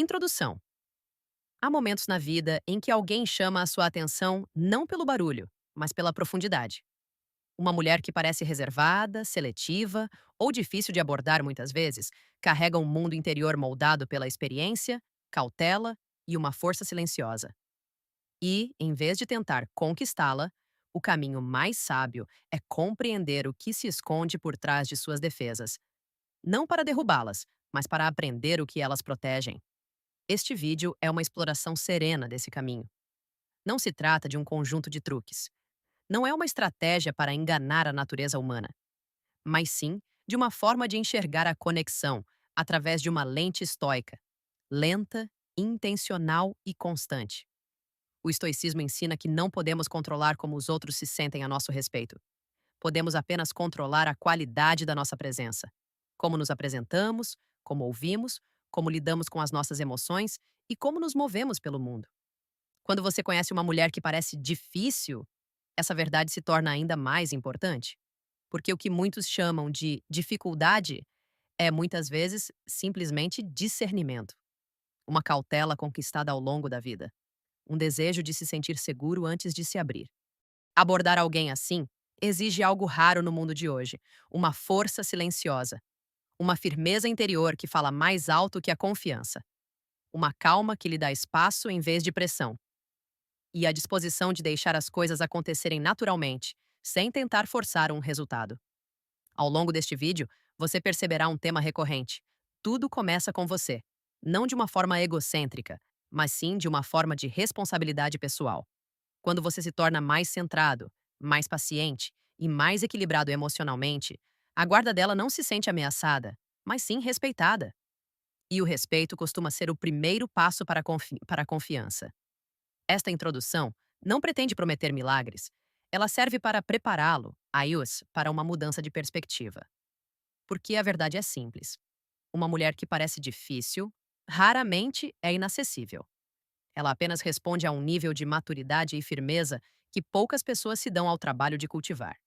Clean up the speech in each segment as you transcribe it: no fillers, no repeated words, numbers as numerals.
Introdução. Há momentos na vida em que alguém chama a sua atenção não pelo barulho, mas pela profundidade. Uma mulher que parece reservada, seletiva ou difícil de abordar muitas vezes, carrega um mundo interior moldado pela experiência, cautela e uma força silenciosa. E, em vez de tentar conquistá-la, o caminho mais sábio é compreender o que se esconde por trás de suas defesas, não para derrubá-las, mas para aprender o que elas protegem. Este vídeo é uma exploração serena desse caminho. Não se trata de um conjunto de truques. Não é uma estratégia para enganar a natureza humana, mas sim de uma forma de enxergar a conexão através de uma lente estoica, lenta, intencional e constante. O estoicismo ensina que não podemos controlar como os outros se sentem a nosso respeito. Podemos apenas controlar a qualidade da nossa presença. Como nos apresentamos, como ouvimos, como lidamos com as nossas emoções e como nos movemos pelo mundo. Quando você conhece uma mulher que parece difícil, essa verdade se torna ainda mais importante. Porque o que muitos chamam de dificuldade é muitas vezes simplesmente discernimento, uma cautela conquistada ao longo da vida, um desejo de se sentir seguro antes de se abrir. Abordar alguém assim exige algo raro no mundo de hoje, uma força silenciosa, uma firmeza interior que fala mais alto que a confiança, uma calma que lhe dá espaço em vez de pressão, e a disposição de deixar as coisas acontecerem naturalmente, sem tentar forçar um resultado. Ao longo deste vídeo, você perceberá um tema recorrente. Tudo começa com você, não de uma forma egocêntrica, mas sim de uma forma de responsabilidade pessoal. Quando você se torna mais centrado, mais paciente e mais equilibrado emocionalmente, a guarda dela não se sente ameaçada, mas sim respeitada. E o respeito costuma ser o primeiro passo para a confiança. Esta introdução não pretende prometer milagres. Ela serve para prepará-lo, Ayus, para uma mudança de perspectiva. Porque a verdade é simples. Uma mulher que parece difícil, raramente é inacessível. Ela apenas responde a um nível de maturidade e firmeza que poucas pessoas se dão ao trabalho de cultivar.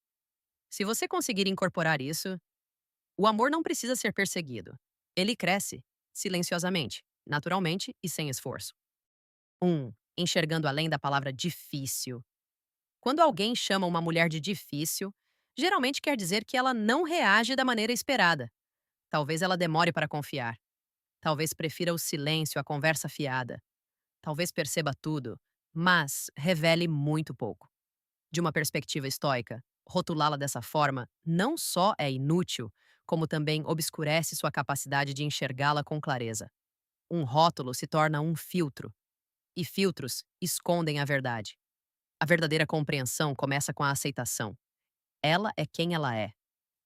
Se você conseguir incorporar isso, o amor não precisa ser perseguido. Ele cresce, silenciosamente, naturalmente e sem esforço. 1. Enxergando além da palavra difícil. Quando alguém chama uma mulher de difícil, geralmente quer dizer que ela não reage da maneira esperada. Talvez ela demore para confiar. Talvez prefira o silêncio à conversa fiada. Talvez perceba tudo, mas revele muito pouco. De uma perspectiva estoica, rotulá-la dessa forma não só é inútil, como também obscurece sua capacidade de enxergá-la com clareza. Um rótulo se torna um filtro, e filtros escondem a verdade. A verdadeira compreensão começa com a aceitação. Ela é quem ela é,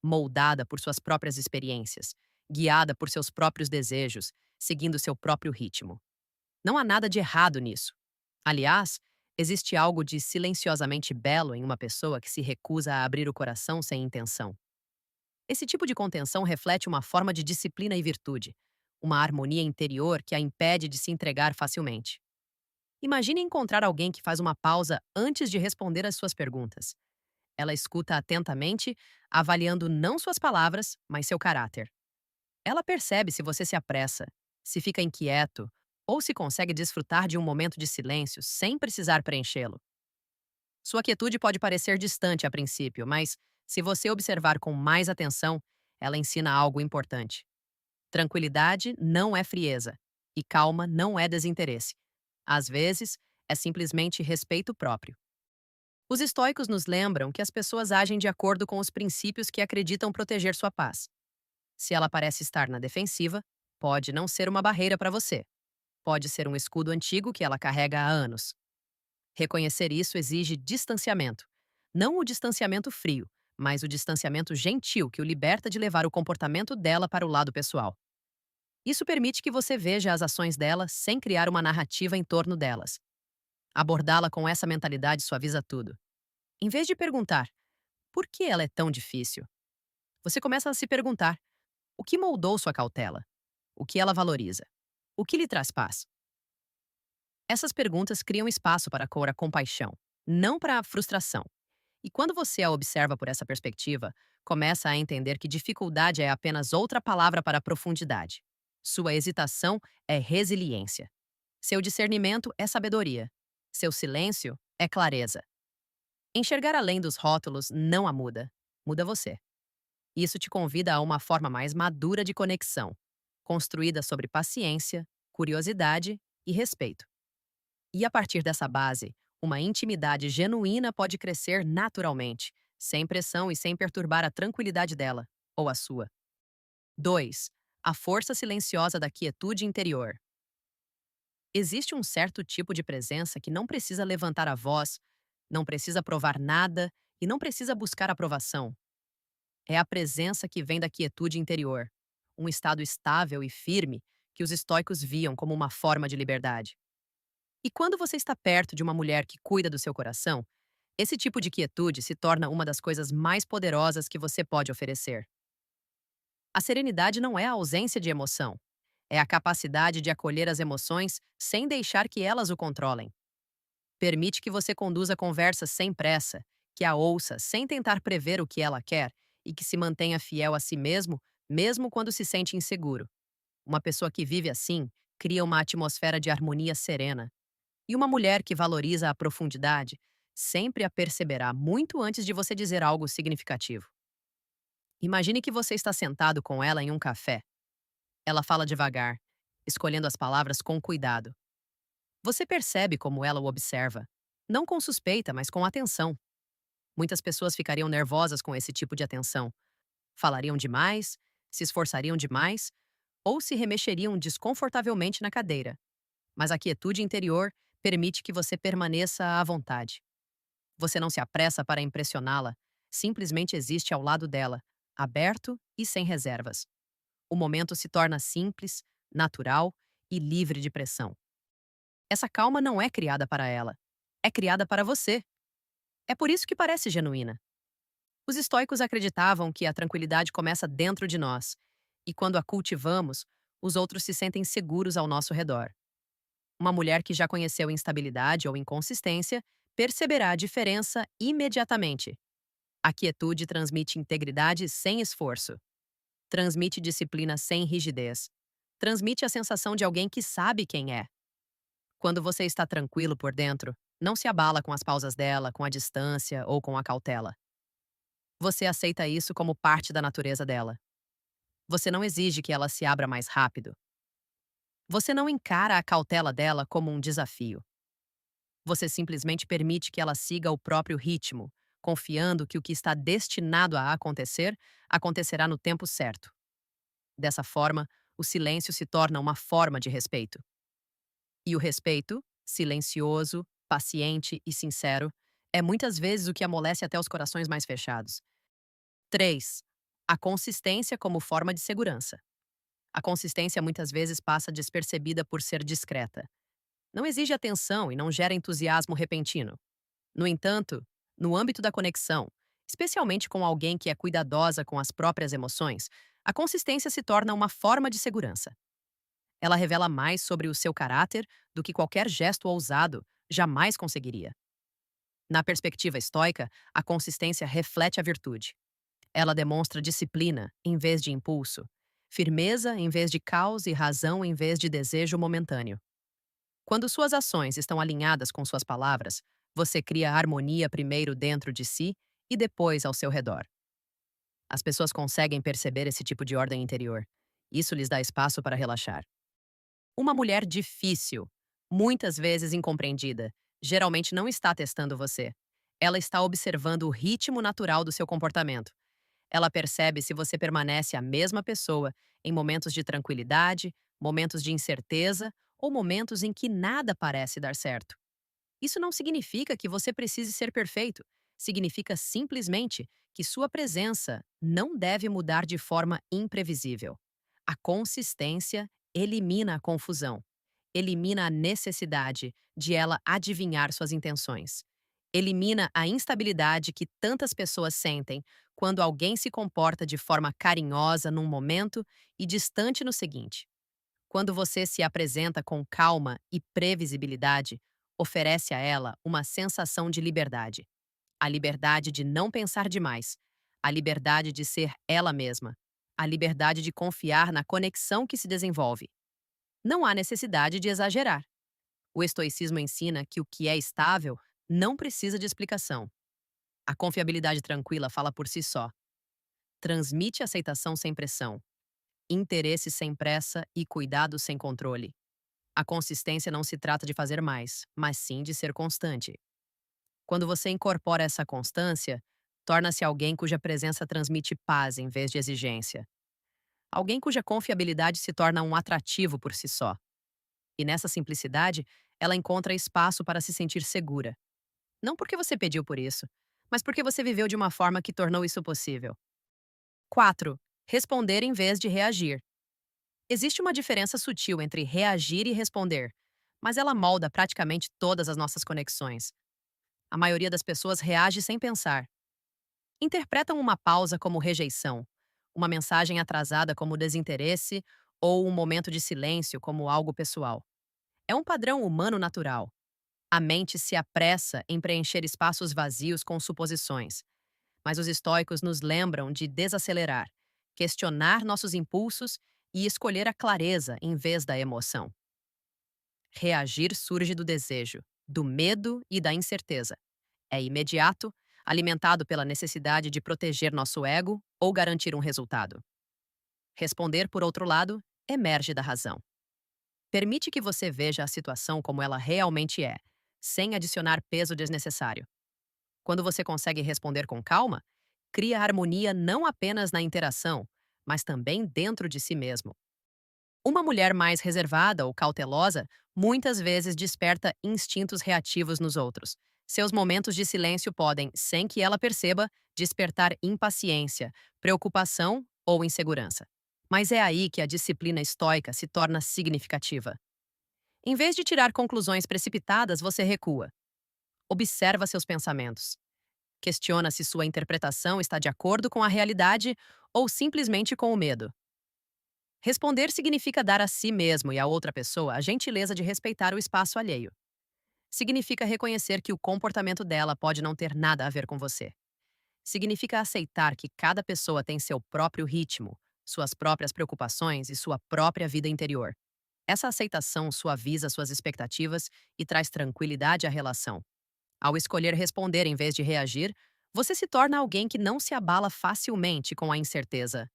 moldada por suas próprias experiências, guiada por seus próprios desejos, seguindo seu próprio ritmo. Não há nada de errado nisso. Aliás, existe algo de silenciosamente belo em uma pessoa que se recusa a abrir o coração sem intenção. Esse tipo de contenção reflete uma forma de disciplina e virtude, uma harmonia interior que a impede de se entregar facilmente. Imagine encontrar alguém que faz uma pausa antes de responder às suas perguntas. Ela escuta atentamente, avaliando não suas palavras, mas seu caráter. Ela percebe se você se apressa, se fica inquieto ou se consegue desfrutar de um momento de silêncio sem precisar preenchê-lo. Sua quietude pode parecer distante a princípio, mas, se você observar com mais atenção, ela ensina algo importante. Tranquilidade não é frieza, e calma não é desinteresse. Às vezes, é simplesmente respeito próprio. Os estoicos nos lembram que as pessoas agem de acordo com os princípios que acreditam proteger sua paz. Se ela parece estar na defensiva, pode não ser uma barreira para você. Pode ser um escudo antigo que ela carrega há anos. Reconhecer isso exige distanciamento. Não o distanciamento frio, mas o distanciamento gentil que o liberta de levar o comportamento dela para o lado pessoal. Isso permite que você veja as ações dela sem criar uma narrativa em torno delas. Abordá-la com essa mentalidade suaviza tudo. Em vez de perguntar, por que ela é tão difícil? Você começa a se perguntar, o que moldou sua cautela? O que ela valoriza? O que lhe traz paz? Essas perguntas criam espaço para a compaixão, não para a frustração. E quando você a observa por essa perspectiva, começa a entender que dificuldade é apenas outra palavra para profundidade. Sua hesitação é resiliência. Seu discernimento é sabedoria. Seu silêncio é clareza. Enxergar além dos rótulos não a muda. Muda você. Isso te convida a uma forma mais madura de conexão, construída sobre paciência, curiosidade e respeito. E a partir dessa base, uma intimidade genuína pode crescer naturalmente, sem pressão e sem perturbar a tranquilidade dela, ou a sua. 2. A força silenciosa da quietude interior. Existe um certo tipo de presença que não precisa levantar a voz, não precisa provar nada e não precisa buscar aprovação. É a presença que vem da quietude interior, um estado estável e firme que os estoicos viam como uma forma de liberdade. E quando você está perto de uma mulher que cuida do seu coração, esse tipo de quietude se torna uma das coisas mais poderosas que você pode oferecer. A serenidade não é a ausência de emoção, é a capacidade de acolher as emoções sem deixar que elas o controlem. Permite que você conduza a conversa sem pressa, que a ouça sem tentar prever o que ela quer e que se mantenha fiel a si mesmo, mesmo quando se sente inseguro. Uma pessoa que vive assim cria uma atmosfera de harmonia serena. E uma mulher que valoriza a profundidade sempre a perceberá muito antes de você dizer algo significativo. Imagine que você está sentado com ela em um café. Ela fala devagar, escolhendo as palavras com cuidado. Você percebe como ela o observa. Não com suspeita, mas com atenção. Muitas pessoas ficariam nervosas com esse tipo de atenção. Falariam demais, se esforçariam demais ou se remexeriam desconfortavelmente na cadeira. Mas a quietude interior permite que você permaneça à vontade. Você não se apressa para impressioná-la, simplesmente existe ao lado dela, aberto e sem reservas. O momento se torna simples, natural e livre de pressão. Essa calma não é criada para ela, é criada para você. É por isso que parece genuína. Os estoicos acreditavam que a tranquilidade começa dentro de nós, e quando a cultivamos, os outros se sentem seguros ao nosso redor. Uma mulher que já conheceu instabilidade ou inconsistência perceberá a diferença imediatamente. A quietude transmite integridade sem esforço. Transmite disciplina sem rigidez. Transmite a sensação de alguém que sabe quem é. Quando você está tranquilo por dentro, não se abala com as pausas dela, com a distância ou com a cautela. Você aceita isso como parte da natureza dela. Você não exige que ela se abra mais rápido. Você não encara a cautela dela como um desafio. Você simplesmente permite que ela siga o próprio ritmo, confiando que o que está destinado a acontecer acontecerá no tempo certo. Dessa forma, o silêncio se torna uma forma de respeito. E o respeito, silencioso, paciente e sincero, é muitas vezes o que amolece até os corações mais fechados. 3. A consistência como forma de segurança. A consistência muitas vezes passa despercebida por ser discreta. Não exige atenção e não gera entusiasmo repentino. No entanto, no âmbito da conexão, especialmente com alguém que é cuidadosa com as próprias emoções, a consistência se torna uma forma de segurança. Ela revela mais sobre o seu caráter do que qualquer gesto ousado jamais conseguiria. Na perspectiva estoica, a consistência reflete a virtude. Ela demonstra disciplina em vez de impulso, firmeza em vez de caos e razão em vez de desejo momentâneo. Quando suas ações estão alinhadas com suas palavras, você cria harmonia primeiro dentro de si e depois ao seu redor. As pessoas conseguem perceber esse tipo de ordem interior. Isso lhes dá espaço para relaxar. Uma mulher difícil, muitas vezes incompreendida, geralmente não está testando você. Ela está observando o ritmo natural do seu comportamento. Ela percebe se você permanece a mesma pessoa em momentos de tranquilidade, momentos de incerteza ou momentos em que nada parece dar certo. Isso não significa que você precise ser perfeito. Significa simplesmente que sua presença não deve mudar de forma imprevisível. A consistência elimina a confusão, elimina a necessidade de ela adivinhar suas intenções, elimina a instabilidade que tantas pessoas sentem quando alguém se comporta de forma carinhosa num momento e distante no seguinte. Quando você se apresenta com calma e previsibilidade, oferece a ela uma sensação de liberdade. A liberdade de não pensar demais. A liberdade de ser ela mesma. a liberdade de confiar na conexão que se desenvolve. Não há necessidade de exagerar. O estoicismo ensina que o que é estável não precisa de explicação. A confiabilidade tranquila fala por si só. Transmite aceitação sem pressão, interesse sem pressa e cuidado sem controle. A consistência não se trata de fazer mais, mas sim de ser constante. Quando você incorpora essa constância, torna-se alguém cuja presença transmite paz em vez de exigência. Alguém cuja confiabilidade se torna um atrativo por si só. E nessa simplicidade, ela encontra espaço para se sentir segura. Não porque você pediu por isso, mas porque você viveu de uma forma que tornou isso possível. 4. Responder em vez de reagir. Existe uma diferença sutil entre reagir e responder, mas ela molda praticamente todas as nossas conexões. A maioria das pessoas reage sem pensar. Interpretam uma pausa como rejeição, uma mensagem atrasada como desinteresse ou um momento de silêncio como algo pessoal. É um padrão humano natural. A mente se apressa em preencher espaços vazios com suposições, mas os estoicos nos lembram de desacelerar, questionar nossos impulsos e escolher a clareza em vez da emoção. Reagir surge do desejo, do medo e da incerteza. É imediato, alimentado pela necessidade de proteger nosso ego ou garantir um resultado. Responder, por outro lado, emerge da razão. Permite que você veja a situação como ela realmente é, sem adicionar peso desnecessário. Quando você consegue responder com calma, cria harmonia não apenas na interação, mas também dentro de si mesmo. Uma mulher mais reservada ou cautelosa muitas vezes desperta instintos reativos nos outros. Seus momentos de silêncio podem, sem que ela perceba, despertar impaciência, preocupação ou insegurança. Mas é aí que a disciplina estoica se torna significativa. Em vez de tirar conclusões precipitadas, você recua. Observa seus pensamentos. Questiona se sua interpretação está de acordo com a realidade ou simplesmente com o medo. Responder significa dar a si mesmo e a outra pessoa a gentileza de respeitar o espaço alheio. Significa reconhecer que o comportamento dela pode não ter nada a ver com você. Significa aceitar que cada pessoa tem seu próprio ritmo, suas próprias preocupações e sua própria vida interior. Essa aceitação suaviza suas expectativas e traz tranquilidade à relação. Ao escolher responder em vez de reagir, você se torna alguém que não se abala facilmente com a incerteza.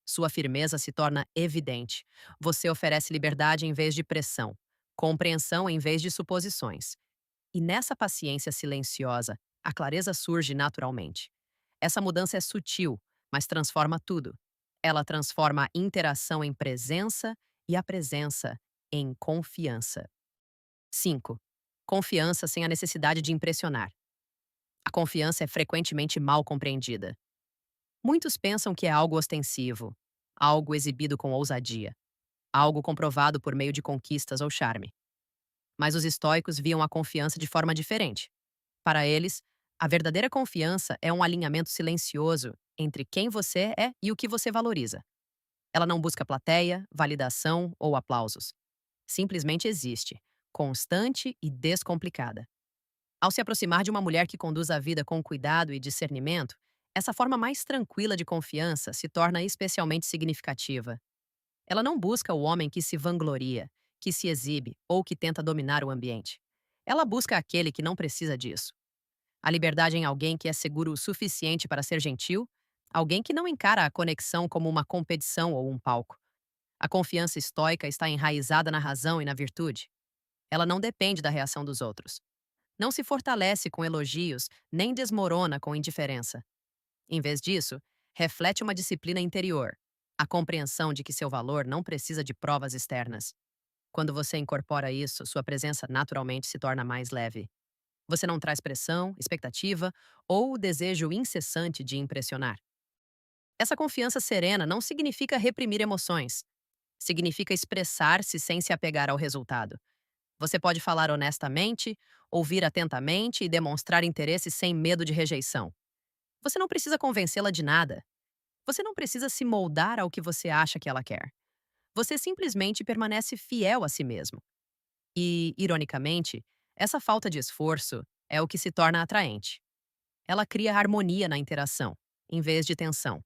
Sua firmeza se torna evidente. Você oferece liberdade em vez de pressão, compreensão em vez de suposições. E nessa paciência silenciosa, a clareza surge naturalmente. Essa mudança é sutil, mas transforma tudo. Ela transforma a interação em presença e a presença em confiança. 5. Confiança sem a necessidade de impressionar. A confiança é frequentemente mal compreendida. Muitos pensam que é algo ostensivo, algo exibido com ousadia, algo comprovado por meio de conquistas ou charme. Mas os estoicos viam a confiança de forma diferente. Para eles, a verdadeira confiança é um alinhamento silencioso entre quem você é e o que você valoriza. Ela não busca plateia, validação ou aplausos. Simplesmente existe, constante e descomplicada. Ao se aproximar de uma mulher que conduz a vida com cuidado e discernimento, essa forma mais tranquila de confiança se torna especialmente significativa. Ela não busca o homem que se vangloria, que se exibe ou que tenta dominar o ambiente. Ela busca aquele que não precisa disso. A liberdade em alguém que é seguro o suficiente para ser gentil, alguém que não encara a conexão como uma competição ou um palco. A confiança estoica está enraizada na razão e na virtude. Ela não depende da reação dos outros. Não se fortalece com elogios, nem desmorona com indiferença. Em vez disso, reflete uma disciplina interior, a compreensão de que seu valor não precisa de provas externas. Quando você incorpora isso, sua presença naturalmente se torna mais leve. Você não traz pressão, expectativa ou o desejo incessante de impressionar. Essa confiança serena não significa reprimir emoções. Significa expressar-se sem se apegar ao resultado. Você pode falar honestamente, ouvir atentamente e demonstrar interesse sem medo de rejeição. Você não precisa convencê-la de nada. Você não precisa se moldar ao que você acha que ela quer. Você simplesmente permanece fiel a si mesmo. E, ironicamente, essa falta de esforço é o que se torna atraente. Ela cria harmonia na interação, em vez de tensão.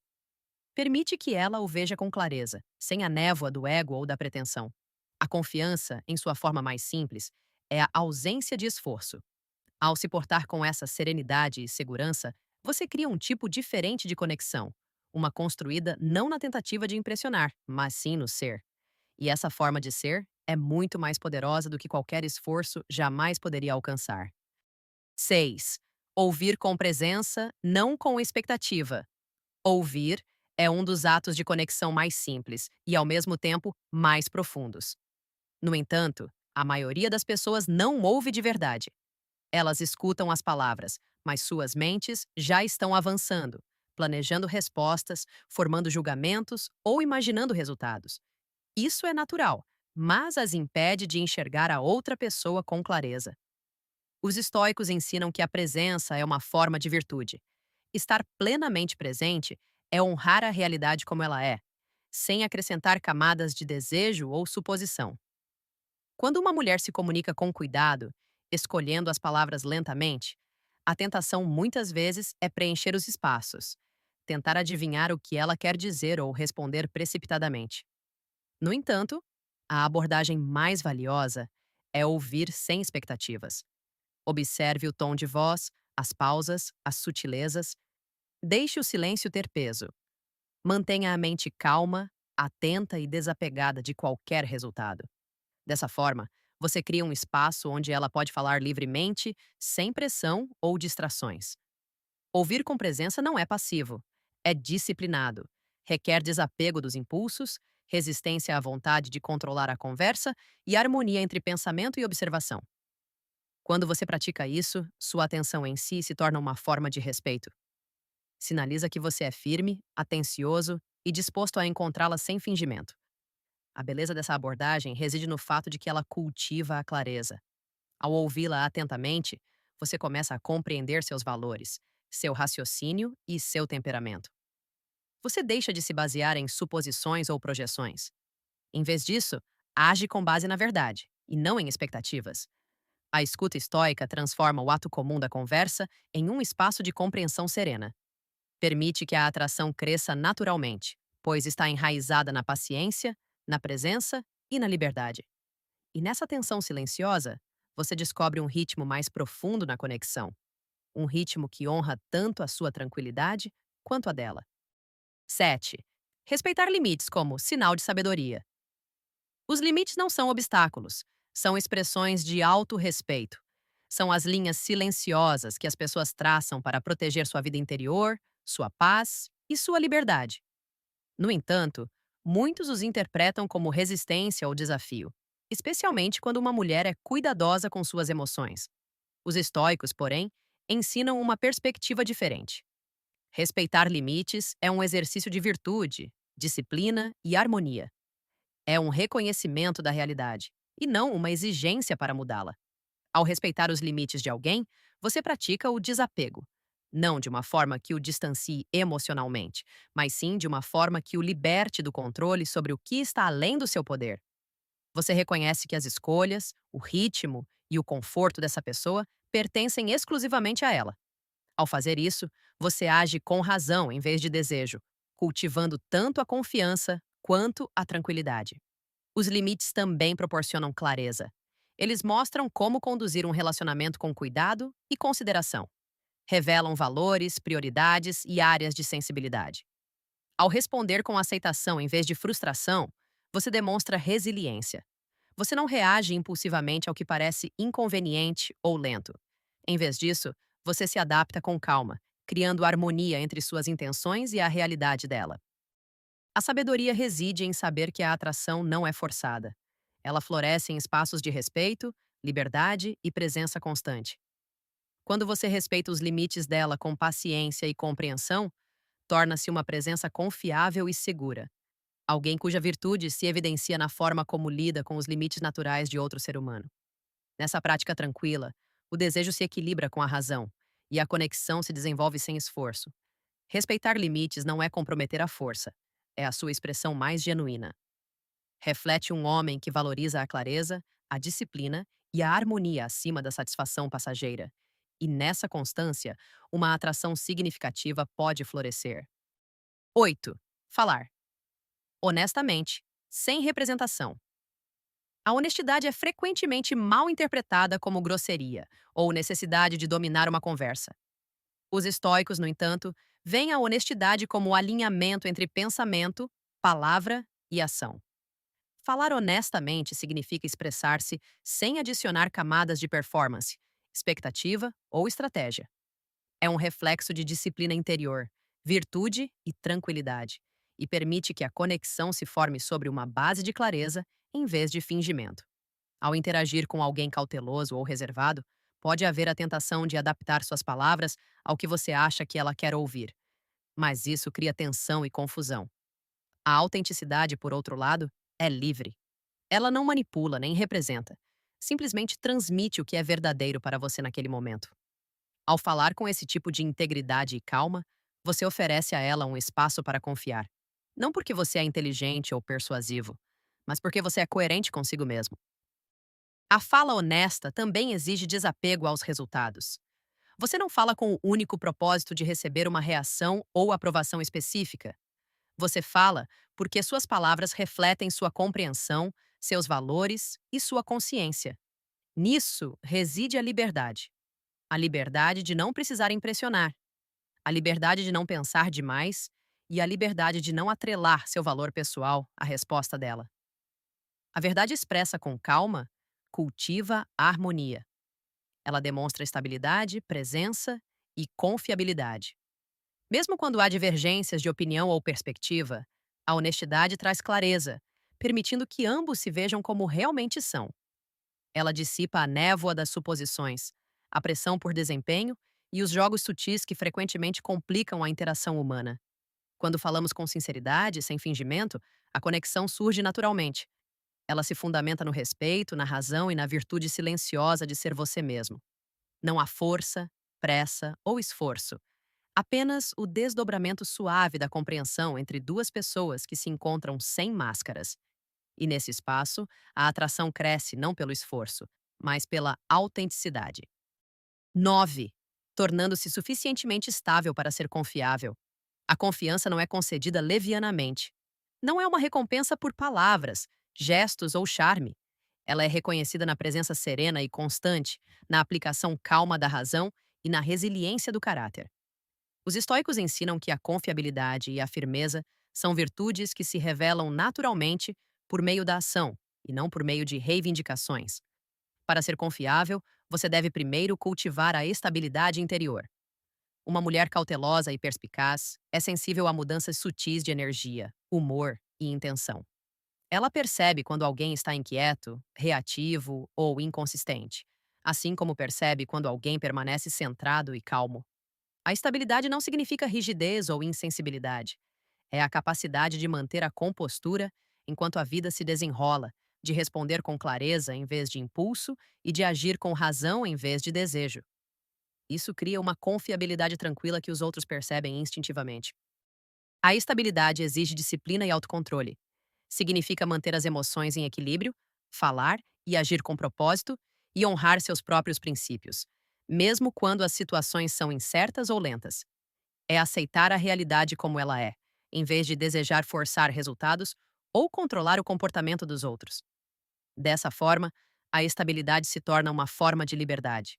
Permite que ela o veja com clareza, sem a névoa do ego ou da pretensão. A confiança, em sua forma mais simples, é a ausência de esforço. Ao se portar com essa serenidade e segurança, você cria um tipo diferente de conexão, uma construída não na tentativa de impressionar, mas sim no ser. E essa forma de ser é muito mais poderosa do que qualquer esforço jamais poderia alcançar. 6. Ouvir com presença, não com expectativa. Ouvir é um dos atos de conexão mais simples e, ao mesmo tempo, mais profundos. No entanto, a maioria das pessoas não ouve de verdade. Elas escutam as palavras, mas suas mentes já estão avançando, planejando respostas, formando julgamentos ou imaginando resultados. Isso é natural, mas as impede de enxergar a outra pessoa com clareza. Os estoicos ensinam que a presença é uma forma de virtude. Estar plenamente presente é honrar a realidade como ela é, sem acrescentar camadas de desejo ou suposição. Quando uma mulher se comunica com cuidado, escolhendo as palavras lentamente, a tentação muitas vezes é preencher os espaços, tentar adivinhar o que ela quer dizer ou responder precipitadamente. No entanto, a abordagem mais valiosa é ouvir sem expectativas. Observe o tom de voz, as pausas, as sutilezas. Deixe o silêncio ter peso. Mantenha a mente calma, atenta e desapegada de qualquer resultado. Dessa forma, você cria um espaço onde ela pode falar livremente, sem pressão ou distrações. Ouvir com presença não é passivo, é disciplinado. Requer desapego dos impulsos, resistência à vontade de controlar a conversa e harmonia entre pensamento e observação. Quando você pratica isso, sua atenção em si se torna uma forma de respeito. Sinaliza que você é firme, atencioso e disposto a encontrá-la sem fingimento. A beleza dessa abordagem reside no fato de que ela cultiva a clareza. Ao ouvi-la atentamente, você começa a compreender seus valores, seu raciocínio e seu temperamento. Você deixa de se basear em suposições ou projeções. Em vez disso, age com base na verdade, e não em expectativas. A escuta estoica transforma o ato comum da conversa em um espaço de compreensão serena. Permite que a atração cresça naturalmente, pois está enraizada na paciência, na presença e na liberdade. E nessa tensão silenciosa, você descobre um ritmo mais profundo na conexão, um ritmo que honra tanto a sua tranquilidade quanto a dela. 7. Respeitar limites como sinal de sabedoria. Os limites não são obstáculos, são expressões de autorrespeito. São as linhas silenciosas que as pessoas traçam para proteger sua vida interior, sua paz e sua liberdade. No entanto, muitos os interpretam como resistência ou desafio, especialmente quando uma mulher é cuidadosa com suas emoções. Os estoicos, porém, ensinam uma perspectiva diferente. Respeitar limites é um exercício de virtude, disciplina e harmonia. É um reconhecimento da realidade, e não uma exigência para mudá-la. Ao respeitar os limites de alguém, você pratica o desapego. Não de uma forma que o distancie emocionalmente, mas sim de uma forma que o liberte do controle sobre o que está além do seu poder. Você reconhece que as escolhas, o ritmo e o conforto dessa pessoa pertencem exclusivamente a ela. Ao fazer isso, você age com razão em vez de desejo, cultivando tanto a confiança quanto a tranquilidade. Os limites também proporcionam clareza. Eles mostram como conduzir um relacionamento com cuidado e consideração. Revelam valores, prioridades e áreas de sensibilidade. Ao responder com aceitação em vez de frustração, você demonstra resiliência. Você não reage impulsivamente ao que parece inconveniente ou lento. Em vez disso, você se adapta com calma, criando harmonia entre suas intenções e a realidade dela. A sabedoria reside em saber que a atração não é forçada. Ela floresce em espaços de respeito, liberdade e presença constante. Quando você respeita os limites dela com paciência e compreensão, torna-se uma presença confiável e segura. Alguém cuja virtude se evidencia na forma como lida com os limites naturais de outro ser humano. Nessa prática tranquila, o desejo se equilibra com a razão e a conexão se desenvolve sem esforço. Respeitar limites não é comprometer a força, é a sua expressão mais genuína. Reflete um homem que valoriza a clareza, a disciplina e a harmonia acima da satisfação passageira. E nessa constância, uma atração significativa pode florescer. 8. Falar honestamente, sem representação. A honestidade é frequentemente mal interpretada como grosseria ou necessidade de dominar uma conversa. Os estoicos, no entanto, veem a honestidade como o alinhamento entre pensamento, palavra e ação. Falar honestamente significa expressar-se sem adicionar camadas de performance, expectativa ou estratégia. É um reflexo de disciplina interior, virtude e tranquilidade, e permite que a conexão se forme sobre uma base de clareza em vez de fingimento. Ao interagir com alguém cauteloso ou reservado, pode haver a tentação de adaptar suas palavras ao que você acha que ela quer ouvir, mas isso cria tensão e confusão. A autenticidade, por outro lado, é livre. Ela não manipula nem representa. Simplesmente transmite o que é verdadeiro para você naquele momento. Ao falar com esse tipo de integridade e calma, você oferece a ela um espaço para confiar. Não porque você é inteligente ou persuasivo, mas porque você é coerente consigo mesmo. A fala honesta também exige desapego aos resultados. Você não fala com o único propósito de receber uma reação ou aprovação específica. Você fala porque suas palavras refletem sua compreensão, seus valores e sua consciência. Nisso reside a liberdade. A liberdade de não precisar impressionar, a liberdade de não pensar demais e a liberdade de não atrelar seu valor pessoal à resposta dela. A verdade expressa com calma cultiva a harmonia. Ela demonstra estabilidade, presença e confiabilidade. Mesmo quando há divergências de opinião ou perspectiva, a honestidade traz clareza, permitindo que ambos se vejam como realmente são. Ela dissipa a névoa das suposições, a pressão por desempenho e os jogos sutis que frequentemente complicam a interação humana. Quando falamos com sinceridade, sem fingimento, a conexão surge naturalmente. Ela se fundamenta no respeito, na razão e na virtude silenciosa de ser você mesmo. Não há força, pressa ou esforço. Apenas o desdobramento suave da compreensão entre duas pessoas que se encontram sem máscaras. E nesse espaço, a atração cresce não pelo esforço, mas pela autenticidade. 9. Tornando-se suficientemente estável para ser confiável. A confiança não é concedida levianamente. Não é uma recompensa por palavras, gestos ou charme. Ela é reconhecida na presença serena e constante, na aplicação calma da razão e na resiliência do caráter. Os estoicos ensinam que a confiabilidade e a firmeza são virtudes que se revelam naturalmente por meio da ação e não por meio de reivindicações. Para ser confiável, você deve primeiro cultivar a estabilidade interior. Uma mulher cautelosa e perspicaz é sensível a mudanças sutis de energia, humor e intenção. Ela percebe quando alguém está inquieto, reativo ou inconsistente, assim como percebe quando alguém permanece centrado e calmo. A estabilidade não significa rigidez ou insensibilidade. É a capacidade de manter a compostura enquanto a vida se desenrola, de responder com clareza em vez de impulso e de agir com razão em vez de desejo. Isso cria uma confiabilidade tranquila que os outros percebem instintivamente. A estabilidade exige disciplina e autocontrole. Significa manter as emoções em equilíbrio, falar e agir com propósito e honrar seus próprios princípios, mesmo quando as situações são incertas ou lentas. É aceitar a realidade como ela é, em vez de desejar forçar resultados ou controlar o comportamento dos outros. Dessa forma, a estabilidade se torna uma forma de liberdade.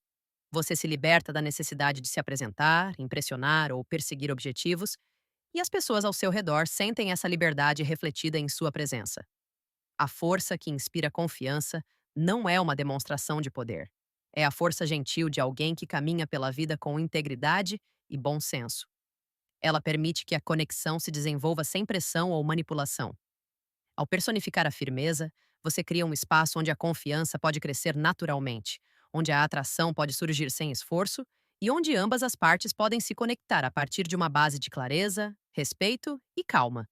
Você se liberta da necessidade de se apresentar, impressionar ou perseguir objetivos, e as pessoas ao seu redor sentem essa liberdade refletida em sua presença. A força que inspira confiança não é uma demonstração de poder. É a força gentil de alguém que caminha pela vida com integridade e bom senso. Ela permite que a conexão se desenvolva sem pressão ou manipulação. Ao personificar a firmeza, você cria um espaço onde a confiança pode crescer naturalmente, onde a atração pode surgir sem esforço e onde ambas as partes podem se conectar a partir de uma base de clareza, respeito e calma.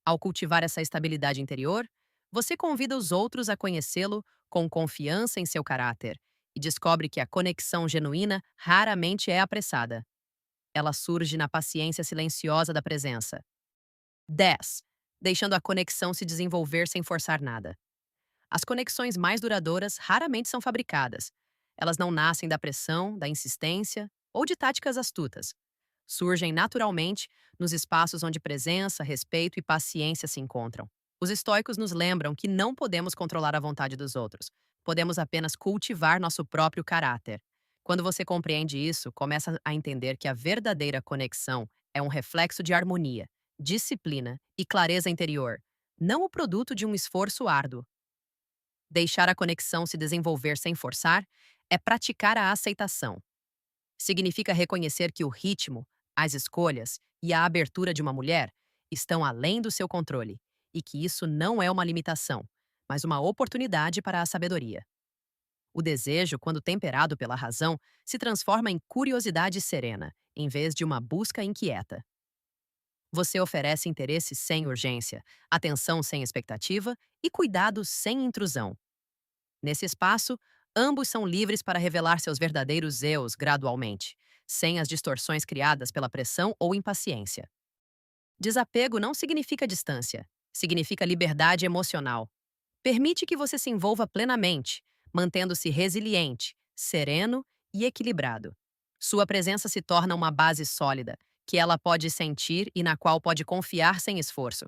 Ao cultivar essa estabilidade interior, você convida os outros a conhecê-lo com confiança em seu caráter e descobre que a conexão genuína raramente é apressada. Ela surge na paciência silenciosa da presença. 10. Deixando a conexão se desenvolver sem forçar nada. As conexões mais duradouras raramente são fabricadas. Elas não nascem da pressão, da insistência ou de táticas astutas. Surgem naturalmente nos espaços onde presença, respeito e paciência se encontram. Os estoicos nos lembram que não podemos controlar a vontade dos outros, podemos apenas cultivar nosso próprio caráter. Quando você compreende isso, começa a entender que a verdadeira conexão é um reflexo de harmonia, disciplina e clareza interior, não o produto de um esforço árduo. Deixar a conexão se desenvolver sem forçar é praticar a aceitação. Significa reconhecer que o ritmo, as escolhas e a abertura de uma mulher estão além do seu controle e que isso não é uma limitação, mas uma oportunidade para a sabedoria. O desejo, quando temperado pela razão, se transforma em curiosidade serena, em vez de uma busca inquieta. Você oferece interesse sem urgência, atenção sem expectativa e cuidado sem intrusão. Nesse espaço, ambos são livres para revelar seus verdadeiros eus gradualmente, sem as distorções criadas pela pressão ou impaciência. Desapego não significa distância, significa liberdade emocional. Permite que você se envolva plenamente, mantendo-se resiliente, sereno e equilibrado. Sua presença se torna uma base sólida, que ela pode sentir e na qual pode confiar sem esforço.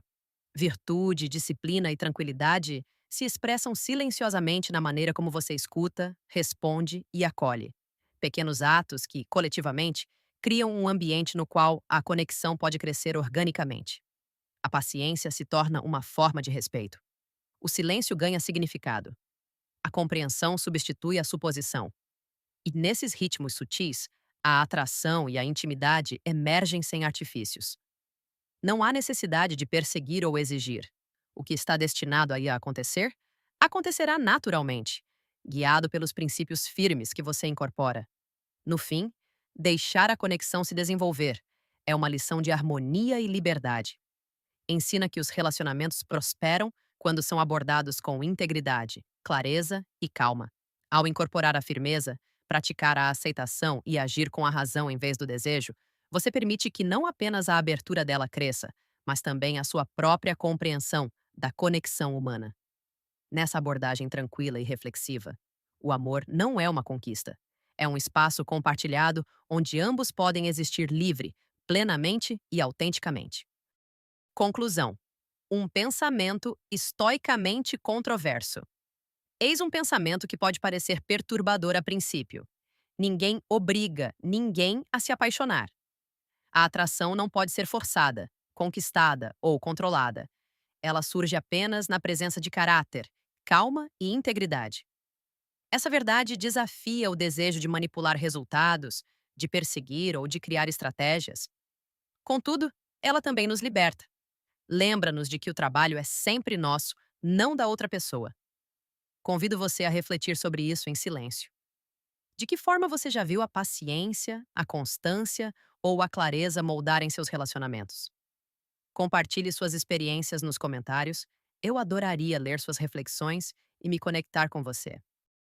Virtude, disciplina e tranquilidade se expressam silenciosamente na maneira como você escuta, responde e acolhe. Pequenos atos que, coletivamente, criam um ambiente no qual a conexão pode crescer organicamente. A paciência se torna uma forma de respeito. O silêncio ganha significado. A compreensão substitui a suposição. E nesses ritmos sutis, a atração e a intimidade emergem sem artifícios. Não há necessidade de perseguir ou exigir. O que está destinado a acontecer, acontecerá naturalmente, guiado pelos princípios firmes que você incorpora. No fim, deixar a conexão se desenvolver é uma lição de harmonia e liberdade. Ensina que os relacionamentos prosperam quando são abordados com integridade, clareza e calma. Ao incorporar a firmeza, praticar a aceitação e agir com a razão em vez do desejo, você permite que não apenas a abertura dela cresça, mas também a sua própria compreensão da conexão humana. Nessa abordagem tranquila e reflexiva, o amor não é uma conquista. É um espaço compartilhado onde ambos podem existir livre, plenamente e autenticamente. Conclusão: um pensamento estoicamente controverso. Eis um pensamento que pode parecer perturbador a princípio. Ninguém obriga ninguém a se apaixonar. A atração não pode ser forçada, conquistada ou controlada. Ela surge apenas na presença de caráter, calma e integridade. Essa verdade desafia o desejo de manipular resultados, de perseguir ou de criar estratégias. Contudo, ela também nos liberta. Lembra-nos de que o trabalho é sempre nosso, não da outra pessoa. Convido você a refletir sobre isso em silêncio. De que forma você já viu a paciência, a constância ou a clareza moldarem seus relacionamentos? Compartilhe suas experiências nos comentários. Eu adoraria ler suas reflexões e me conectar com você.